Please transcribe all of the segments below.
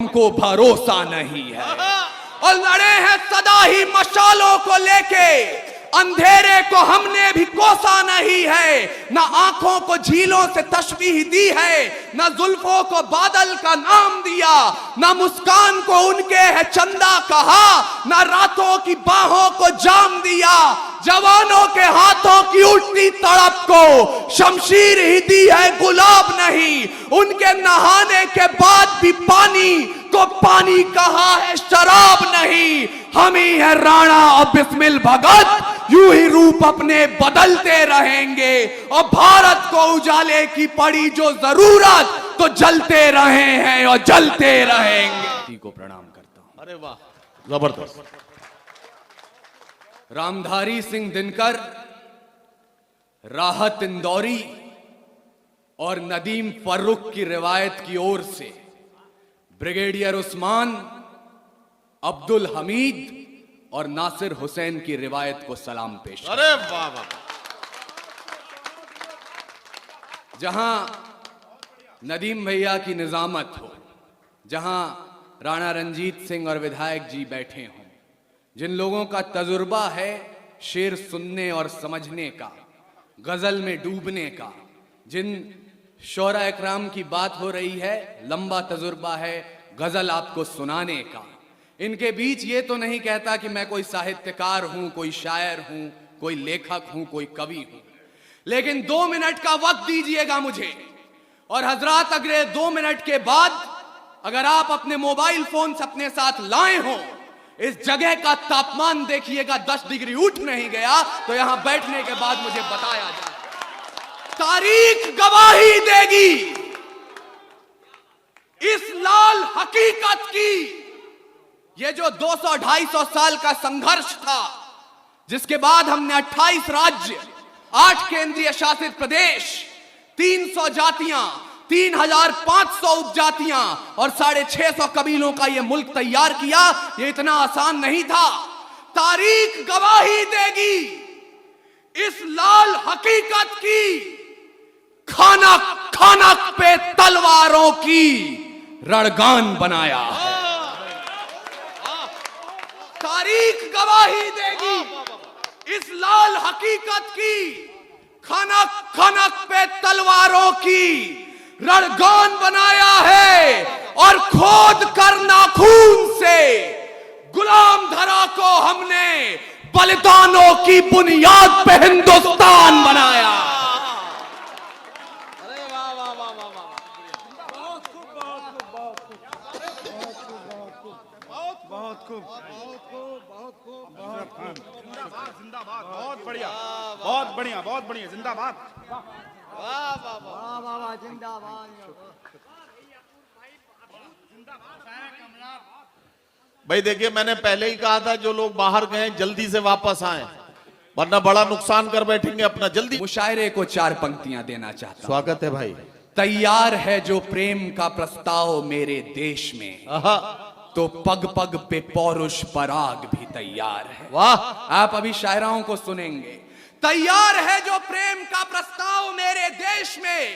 हमको भरोसा नहीं है। और लड़े हैं सदा ही मशालों को लेके, अंधेरे को हमने भी कोसा नहीं है। ना आंखों को झीलों से तशबीह दी है, ना जुल्फों को बादल का नाम दिया, ना मुस्कान को उनके है चंदा कहा, ना रातों की बाहों को जाम दिया। जवानों के हाथों की उठती तड़प को शमशीर ही दी है, गुलाब नहीं। उनके नहाने के बाद भी पानी को पानी कहा है, शराब नहीं। हम ही है राणा और बिस्मिल भगत, यूं ही रूप अपने बदलते रहेंगे। और भारत को उजाले की पड़ी जो जरूरत, तो जलते रहे हैं और जलते रहेंगे। को प्रणाम करता हूं। अरे वाह, जबरदस्त। रामधारी सिंह दिनकर, राहत इंदौरी और नदीम फर्रुख की रिवायत की ओर से ब्रिगेडियर उस्मान, अब्दुल हमीद और नासिर हुसैन की रिवायत को सलाम पेश। अरे वाह वाह। जहां नदीम भैया की निजामत हो, जहां राणा रंजीत सिंह और विधायक जी बैठे हों, जिन लोगों का तजुर्बा है शेर सुनने और समझने का, गजल में डूबने का, जिन शोरा इकराम की बात हो रही है, लंबा तजुर्बा है गजल आपको सुनाने का। इनके बीच ये तो नहीं कहता कि मैं कोई साहित्यकार हूं, कोई शायर हूं, कोई लेखक हूं, कोई कवि हूं, लेकिन 2 मिनट का वक्त दीजिएगा मुझे। और हजरात, अगले 2 मिनट के बाद अगर आप अपने मोबाइल फोन अपने साथ लाए हो, इस जगह का तापमान देखिएगा, 10 डिग्री उठ नहीं गया, तो यहां बैठने के बाद मुझे बताया जाए। तारीख गवाही देगी इस लाल हकीकत की, ये जो 200-250 साल का संघर्ष था, जिसके बाद हमने 28 राज्य, 8 केंद्रीय शासित प्रदेश, 300 जातियां, 3500 उपजातियां और 650 कबीलों का यह मुल्क तैयार किया, ये इतना आसान नहीं था। तारीख गवाही देगी इस लाल हकीकत की, खानक खानक पे तलवारों की रणगान बनाया है। तारीख गवाही देगी इस लाल हकीकत की, खानक खानक पे तलवारों की रणगान बनाया है। और खोद कर नाखून से गुलाम धरा को हमने बलिदानों की बुनियाद पे हिंदुस्तान बनाया। जिंदाबाद, बहुत बढ़िया, बहुत बढ़िया, बहुत बढ़िया, जिंदाबाद। वाह वाह वाह वाह वाह, जिंदाबाद। भाई देखिए, मैंने पहले ही कहा था जो लोग बाहर गए जल्दी से वापस आए, वरना बड़ा नुकसान कर बैठेंगे अपना। जल्दी मुशायरे को 4 पंक्तियां देना चाहता हूं। स्वागत है भाई। तैयार है जो प्रेम का प्रस्ताव मेरे देश में, तो पग पग पे पौरुष पराग भी तैयार है। वाह, आप अभी शायराओं को सुनेंगे। तैयार है जो प्रेम का प्रस्ताव मेरे देश में,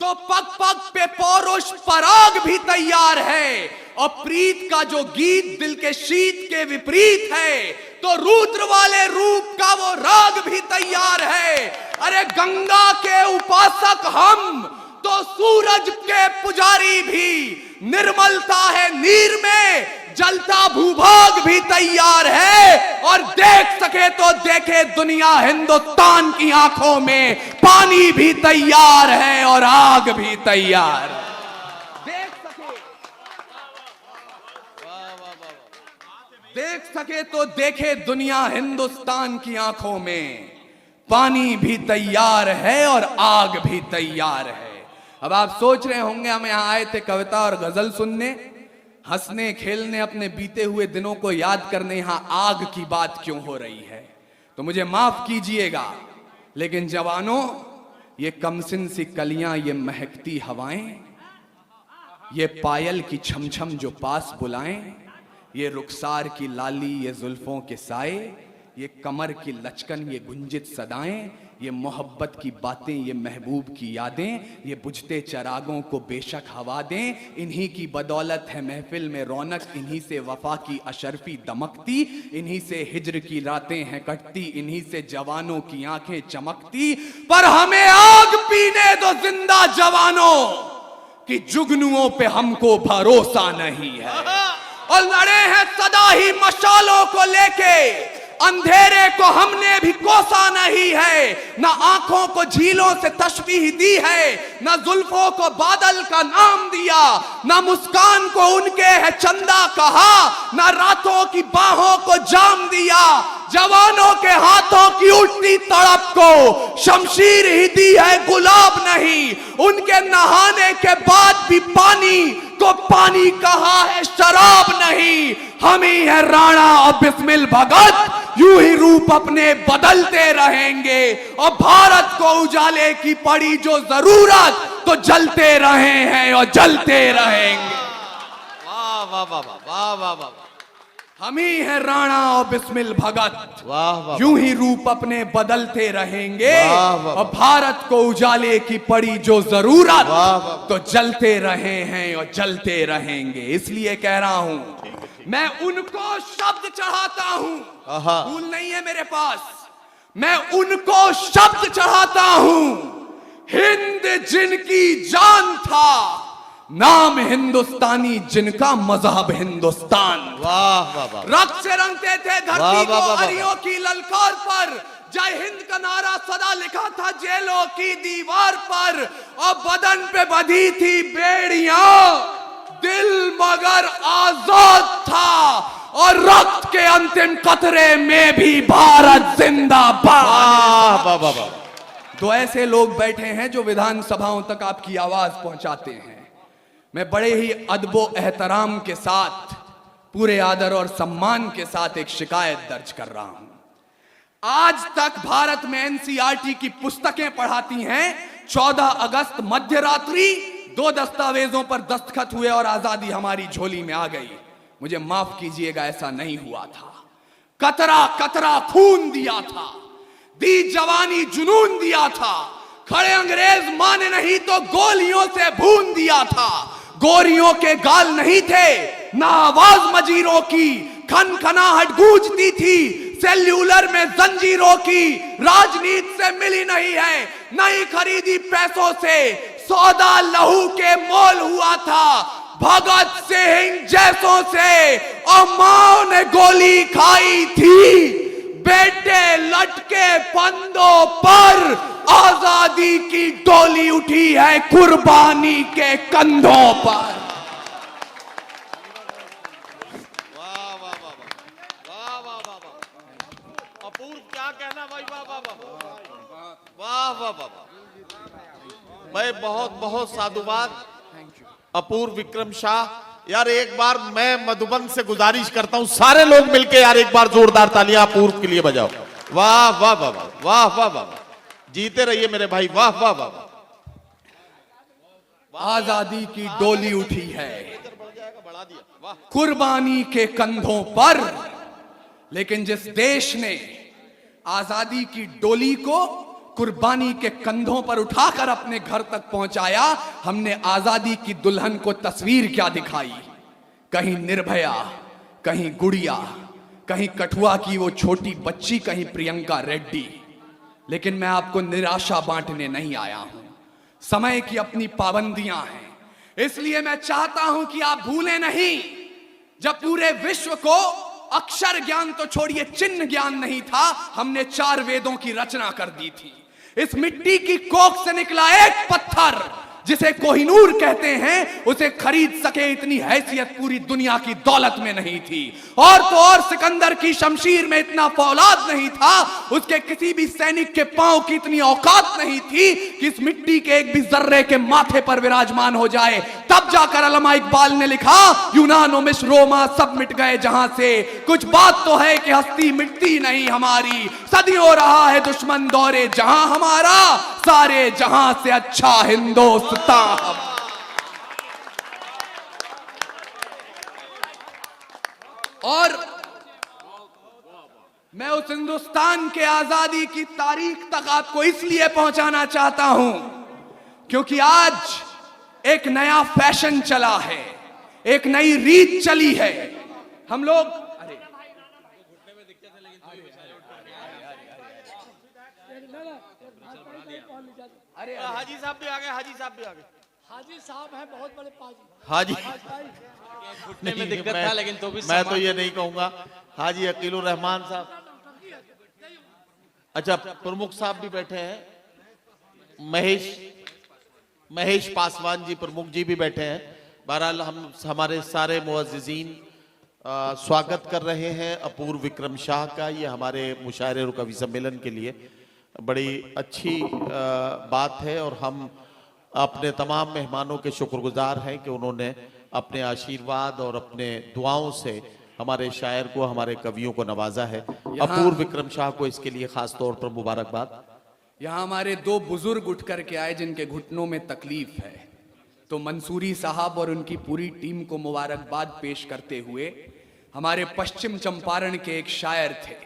तो पग पग पे पौरुष पराग भी तैयार है। और प्रीत का जो गीत दिल के शीत के विपरीत है, तो रुद्र वाले रूप का वो राग भी तैयार है। अरे गंगा के उपासक हम, तो सूरज के पुजारी भी। निर्मलता है नीर में, जलता भूभाग भी तैयार है। और देख सके तो देखे दुनिया हिंदुस्तान की आंखों में, पानी भी तैयार है और आग भी तैयार है। देख सके तो देखे दुनिया हिंदुस्तान की आंखों में, पानी भी तैयार है और आग भी तैयार है। अब आप सोच रहे होंगे हम यहां आए थे कविता और गजल सुनने, हंसने खेलने, अपने बीते हुए दिनों को याद करने, यहां आग की बात क्यों हो रही है? तो मुझे माफ कीजिएगा, लेकिन जवानों, ये कमसिन सी कलियां, ये महकती हवाएं, ये पायल की छमछम जो पास बुलाएं, ये रुखसार की लाली, ये जुल्फों के साए, ये कमर की लचकन, ये गुंजित सदाएं, ये मोहब्बत की बातें, ये महबूब की यादें, ये बुझते चरागों को बेशक हवा दें। इन्हीं की बदौलत है महफिल में रौनक, इन्हीं से वफा की अशरफी दमकती, इन्हीं से हिज्र की रातें हैं कटती, इन्हीं से जवानों की आंखें चमकती। पर हमें आग पीने दो जिंदा जवानों, कि जुगनुओं पे हमको भरोसा नहीं है। और लड़े हैं सदा ही मशालों को लेके, अंधेरे को हमने भी कोसा नहीं है। ना आंखों को झीलों से तशबीह दी है, ना जुल्फों को बादल का नाम दिया, ना मुस्कान को उनके है चंदा कहा, ना रातों की बाहों को जाम दिया। जवानों के हाथों की उठती तड़प को शमशीर ही दी है, गुलाब नहीं। उनके नहाने के बाद भी पानी को पानी कहा है, शराब नहीं। हम ही है राणा और बिस्मिल भगत, यूं ही रूप अपने बदलते रहेंगे। और भारत को उजाले की पड़ी जो जरूरत, तो जलते रहे हैं और जलते रहेंगे। वाह वाह वाह वाह वाह वाह। हम ही है राणा और बिस्मिल भगत, वाह वाह। यूं ही रूप अपने बदलते रहेंगे। वाह वाह। और भारत को उजाले की पड़ी जो जरूरत, वाह वाह। तो जलते रहे हैं और जलते रहेंगे। इसलिए कह रहा हूं, मैं उनको शब्द चढ़ाता हूं, भूल नहीं है मेरे पास। मैं उनको शब्द चढ़ाता हूं, हिंद जिनकी जान था, नाम हिंदुस्तानी जिनका मजहब हिंदुस्तान। वाह वाह वाह। रक्त से रंगते थे धरती वाह, को वाह, वाह, वाह। हरियों की ललकार पर, जय हिंद का नारा सदा लिखा था जेलों की दीवार पर। और बदन पे बंधी थी बेड़ियां, दिल मगर आजाद था। और रक्त के अंतिम कतरे में भी भारत जिंदाबाद। वाह वाह वाह वाह। तो ऐसे लोग बैठे हैं जो विधानसभाओं तक आपकी आवाज पहुंचाते हैं। मैं बड़े ही अदबो एहतराम के साथ, पूरे आदर और सम्मान के साथ एक शिकायत दर्ज कर रहा हूं। आज तक भारत में एनसीईआरटी की पुस्तकें पढ़ाती हैं, 14 अगस्त मध्य रात्रि 2 दस्तावेजों पर दस्तखत हुए और आजादी हमारी झोली में आ गई। मुझे माफ कीजिएगा, ऐसा नहीं हुआ था। कतरा कतरा खून दिया था, दी जवानी जुनून दिया था। खड़े अंग्रेज माने नहीं तो गोलियों से भून दिया था। गोरियों के गाल नहीं थे, ना आवाज मजीरों की, खनखनाहट गूंजती थी। सेल्यूलर में जंजीरों की राजनीति से मिली नहीं है, नहीं खरीदी पैसों से। सौदा लहू के मोल हुआ था, भगत सिंह जैसों से। और मां ने गोली खाई थी, बेटे लटके फंदों पर। आजादी की डोली उठी है कुर्बानी के कंधों पर। वाह वाह वाह वाह वाह वाह वाह। अपूर्व, क्या कहना भाई। वाह वाह वाह वाह वाह वाह। मैं बहुत बहुत साधुवाद अपूर्व विक्रम शाह। यार एक बार मैं मधुबन से गुजारिश करता हूं, सारे लोग मिलके यार एक बार जोरदार तालियां अपूर्व के लिए बजाओ। वाह वाह वाह वाह वाह वाह। जीते रहिए मेरे भाई। वाह वाह वाह। आजादी की डोली उठी है कुर्बानी के कंधों पर। लेकिन जिस देश ने आजादी की डोली को कुर्बानी के कंधों पर उठाकर अपने घर तक पहुंचाया, हमने आजादी की दुल्हन को तस्वीर क्या दिखाई। कहीं निर्भया, कहीं गुड़िया, कहीं कठुआ की वो छोटी बच्ची, कहीं प्रियंका रेड्डी। लेकिन मैं आपको निराशा बांटने नहीं आया हूं। समय की अपनी पाबंदियां हैं, इसलिए मैं चाहता हूं कि आप भूलें नहीं, जब पूरे विश्व को अक्षर ज्ञान तो छोड़िए चिन्ह ज्ञान नहीं था, हमने 4 वेदों की रचना कर दी थी। इस मिट्टी की कोख से निकला एक पत्थर जिसे कोहिनूर कहते हैं, उसे खरीद सके इतनी हैसियत पूरी दुनिया की दौलत में नहीं थी। और तो और सिकंदर की शमशीर में इतना फौलाद नहीं था, उसके किसी भी सैनिक के पांव की इतनी औकात नहीं थी कि इस मिट्टी के एक भी जर्रे के माथे पर विराजमान हो जाए। तब जाकर अल्लामा इकबाल ने लिखा, यूनानो मिस्र रोमा सब मिट गए जहां से, कुछ बात तो है कि हस्ती मिटती नहीं हमारी। सदियों रहा है दुश्मन दौरे जहां हमारा, सारे जहां से अच्छा हिंदुस्तान। और मैं उस हिंदुस्तान के आजादी की तारीख तक आपको इसलिए पहुंचाना चाहता हूं क्योंकि आज एक नया फैशन चला है, एक नई रीत चली है। हम लोग अरे हाजी साहब भी आ गए, हाजी साहब भी आ गए। हाजी साहब हैं बहुत बड़े पाजी। हाजी घुटने में दिक्कत था लेकिन तो भी मैं तो ये नहीं कहूंगा। हाजी अकीलुर रहमान साहब, अच्छा प्रमुख साहब भी बैठे हैं, महेश पासवान जी प्रमुख जी भी बैठे हैं। बहरहाल हम हमारे सारे मुअज्जिज़ीन स्वागत कर रहे हैं अपूर्व विक्रम शाह का। ये हमारे मुशायरे और कवि सम्मेलन के लिए बड़ी अच्छी बात है और हम अपने तमाम मेहमानों के शुक्रगुजार हैं कि उन्होंने अपने आशीर्वाद और अपने दुआओं से हमारे शायर को, हमारे कवियों को नवाजा है। अपूर्व विक्रम शाह को इसके लिए खास तौर पर मुबारकबाद। यहाँ हमारे दो बुजुर्ग उठ करके आए जिनके घुटनों में तकलीफ है, तो मंसूरी साहब और उनकी पूरी टीम को मुबारकबाद पेश करते हुए हमारे पश्चिम चंपारण के एक शायर थे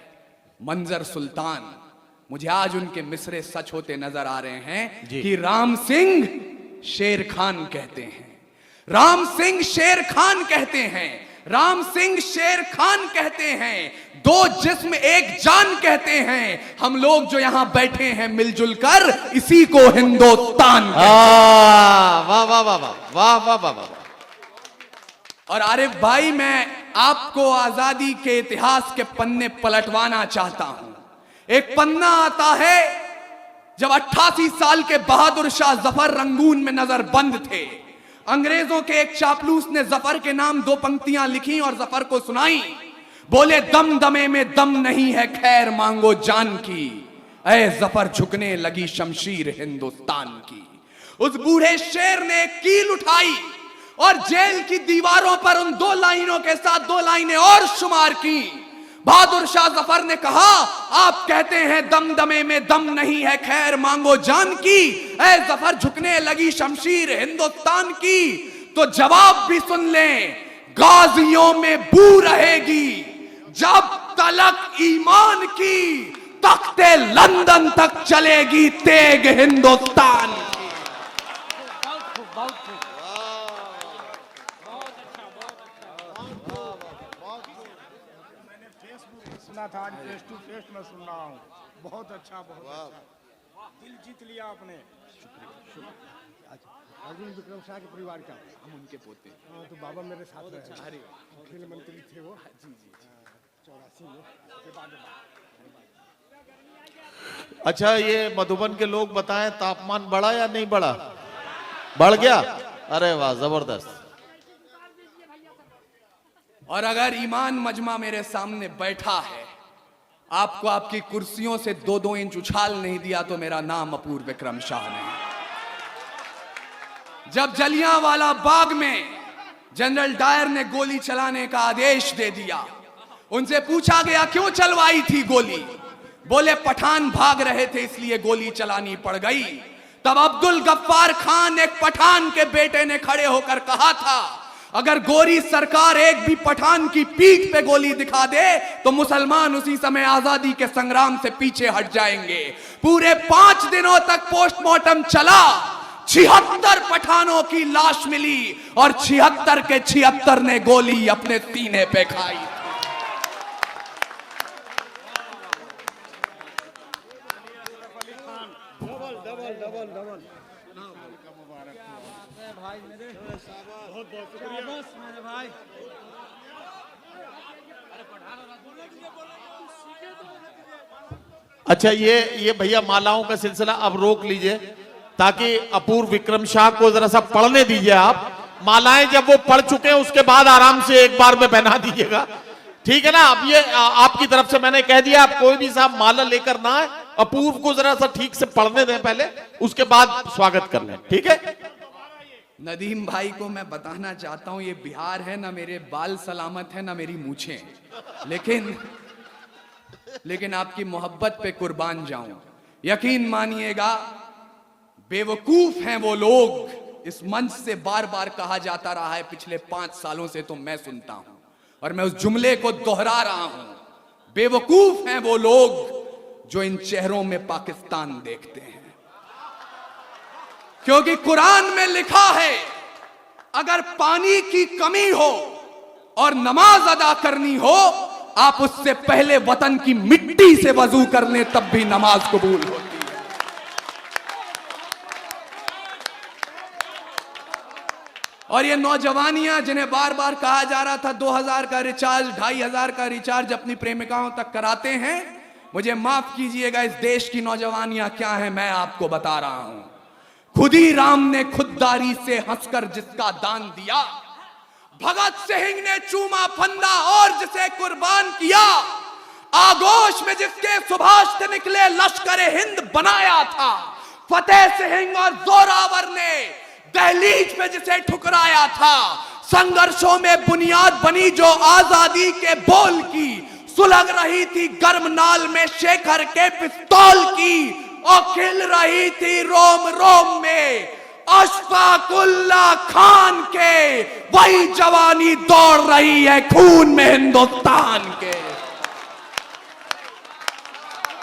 मंजर सुल्तान, मुझे आज उनके मिसरे सच होते नजर आ रहे हैं कि राम सिंह शेर खान कहते हैं, राम सिंह शेर खान कहते हैं, राम सिंह शेर खान कहते हैं, दो जिस्म एक जान कहते हैं। हम लोग जो यहां बैठे हैं मिलजुल कर इसी को हिंदुस्तान वाह वाह वाह वाह वाह वाह वाह वाह। और आरिफ भाई, मैं आपको आजादी के इतिहास के पन्ने पलटवाना चाहता हूं। एक पन्ना आता है जब 88 साल के बहादुर शाह जफर रंगून में नजरबंद थे। अंग्रेजों के एक चापलूस ने जफर के नाम दो पंक्तियां लिखी और जफर को सुनाई। बोले, दम दमे में दम नहीं है, खैर मांगो जान की, ऐ जफर झुकने लगी शमशीर हिंदुस्तान की। उस बूढ़े शेर ने कील उठाई और जेल की दीवारों पर उन दो लाइनों के साथ दो लाइनें और शुमार की। बहादुर शाह जफर ने कहा, आप कहते हैं दम दमे में दम नहीं है, खैर मांगो जान की, ऐ जफर झुकने लगी शमशीर हिंदुस्तान की। तो जवाब भी सुन लें, गाजियों में बू रहेगी जब तलक ईमान की, तख्ते लंदन तक चलेगी तेग हिंदुस्तान की। सुना था, आज फेस टू फेस में सुन रहा हूँ। बहुत अच्छा, बहुत अच्छा, दिल जीत लिया आपने। अर्जुन विक्रम शाह के परिवार का हम उनके पोते। हाँ, तो बाबा मेरे साथ रहे, खेल मंत्री थे वो। जी जी, 84 में के बाद। अच्छा, ये मधुबन के लोग बताएं, तापमान बढ़ा या नहीं बढ़ा? बढ़ गया? अरे वाह, जबरदस्त। और अगर ईमान मजमा मेरे सामने बैठा है, आपको आपकी कुर्सियों से 2-2 इंच उछाल नहीं दिया तो मेरा नाम अपूर्व विक्रम शाह नहीं। जब जलियांवाला बाग में जनरल डायर ने गोली चलाने का आदेश दे दिया, उनसे पूछा गया क्यों चलवाई थी गोली, बोले पठान भाग रहे थे इसलिए गोली चलानी पड़ गई। तब अब्दुल गफ्फार खान, एक पठान के बेटे ने खड़े होकर कहा था, अगर गोरी सरकार एक भी पठान की पीठ पे गोली दिखा दे तो मुसलमान उसी समय आजादी के संग्राम से पीछे हट जाएंगे। पूरे 5 दिनों तक पोस्टमार्टम चला, 76 पठानों की लाश मिली और 76 के 76 ने गोली अपने सीने पे खाई। अच्छा, ये भैया मालाओं का सिलसिला अब रोक लीजिए ताकि अपूर्व विक्रम शाह को जरा सा पढ़ने दीजिए। आप मालाएं जब वो पढ़ चुके हैं उसके बाद आराम से एक बार में पहना दीजिएगा, ठीक है ना? अब ये आपकी तरफ से मैंने कह दिया, आप कोई भी साहब माला लेकर ना आए, अपूर्व को जरा सा ठीक से पढ़ने दें पहले, उसके बाद स्वागत कर लें, ठीक है? नदीम भाई को मैं बताना चाहता हूं, ये बिहार है ना, मेरे बाल सलामत है ना मेरी मूछें, लेकिन आपकी मोहब्बत पे कुर्बान जाऊं। यकीन मानिएगा, बेवकूफ हैं वो लोग, इस मंच से बार बार कहा जाता रहा है पिछले 5 सालों से, तो मैं सुनता हूं और मैं उस जुमले को दोहरा रहा हूं, बेवकूफ हैं वो लोग जो इन चेहरों में पाकिस्तान देखते हैं, क्योंकि कुरान में लिखा है अगर पानी की कमी हो और नमाज अदा करनी हो, आप उससे पहले वतन की मिट्टी से वजू कर लें, तब भी नमाज कबूल होती है। और ये नौजवानियां जिन्हें बार बार कहा जा रहा था 2000 का रिचार्ज, 2500 का रिचार्ज अपनी प्रेमिकाओं तक कराते हैं, मुझे माफ कीजिएगा, इस देश की नौजवानियां क्या है मैं आपको बता रहा हूं। खुदी राम ने खुददारी से हंसकर जिसका दान दिया, भगत सिंह ने चूमा फंदा और जिसे कुर्बान किया, आगोश में जिसके सुभाष से निकले लश्कर हिंद बनाया था, फतेह सिंह और जोरावर ने दहलीज में जिसे ठुकराया था, संघर्षों में बुनियाद बनी जो आजादी के बोल की, सुलग रही थी गर्म नाल में शेखर के पिस्तौल की, और खिल रही थी रोम रोम में अशफाकुल्ला खान के, वही जवानी दौड़ रही है खून में हिंदुस्तान के।